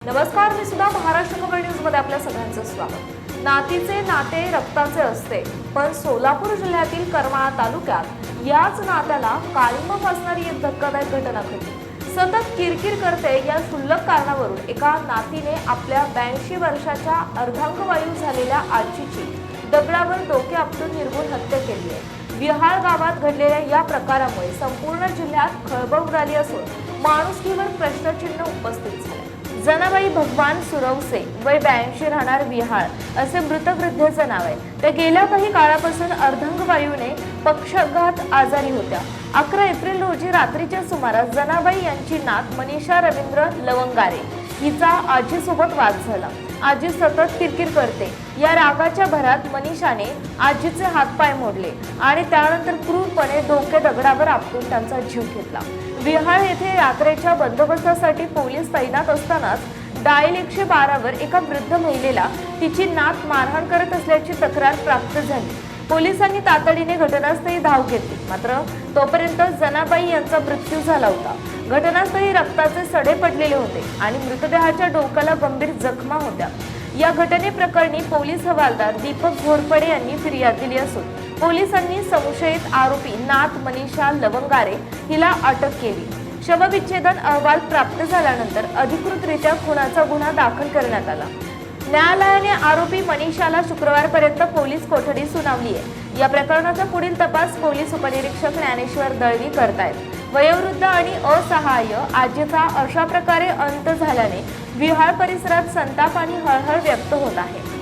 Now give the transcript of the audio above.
नमस्कार, मी सुद्धा महाराष्ट्र खबर न्यूज मध्ये आपल्या सगळ्यांचं स्वागत। नातीचे नाते रक्ताचे असते, पण सोलापूर जिल्ह्यातील करमाळा तालुक्यात याच नात्याला काळिमा फासणारी एक धक्कादायक घटना घडली। सतत किरकिर करते या क्षुल्लक कारणावरून एका नातीने आपल्या 82 वर्षाच्या अर्धांगवायू झालेल्या आजीची दगडावर डोके आपटून निर्घृण हत्या केली आहे। विहाळ गावात घडलेल्या या प्रकारामुळे संपूर्ण जिल्ह्यात खळबळ उडाली असून माणुसकीवर प्रश्नचिन्ह उपस्थित झाले। जनाबाई भगवान सुरवसे, वय 82, राहणार विहाळ असे मृत वृद्धेचे नाव आहे। ते गेल्या काही काळापासून अर्धांगवायूने पक्षाघात आजारी होत्या। 11 एप्रिल रोजी रात्रीच्या सुमारास जनाबाई यांची नात मनीषा रवींद्र लवंगारे हिचा आजीसोबत वाद झाला। आजी सतत किरकिर करते। या रागाच्या भरात मनीषाने आजीचे हातपाय मोडले आणि त्यानंतर क्रूरपणे डोके दगडावर आपटून त्यांचा जीव घेतला। विहाळ येथे यात्रेच्या बंदोबस्तासाठी पोलीस तैनात असतानाच डायल 112 वर एका वृद्ध महिलेला तिची नात मारहाण करत असल्याची तक्रार प्राप्त झाली। पोलिसांनी तातडीने घटनास्थळी धाव घेतली, मात्र तोपर्यंत जनाबाई यांचा मृत्यू झाला होता। घटनास्थळी रक्ताचे सडे पडलेले होते आणि मृतदेहाच्या डोक्याला गंभीर जखमा होत्या। या घटनेप्रकरणी पोलीस हवालदार दीपक घोरपडे यांनी फिर्याद दिली असून पोलिसांनी संशयित आरोपी नात मनीषा लवंगारे हिला अटक केली। शवविच्छेदन अहवाल प्राप्त झाल्यानंतर अधिकृतरित्या खुनाचा गुन्हा दाखल करण्यात आला। न्यायालयाने आरोपी मनीषाला शुक्रवारपर्यंत पोलीस कोठडी सुनावली आहे। या प्रकरणाचा पुढील तपास पोलीस उपनिरीक्षक ज्ञानेश्वर दळवी करतायत। वयोवृद्ध आणि असहाय्य आजीचा अशा प्रकारे अंत झाल्याने विहाळ परिसरात संताप आणि हळहळ व्यक्त होत आहे।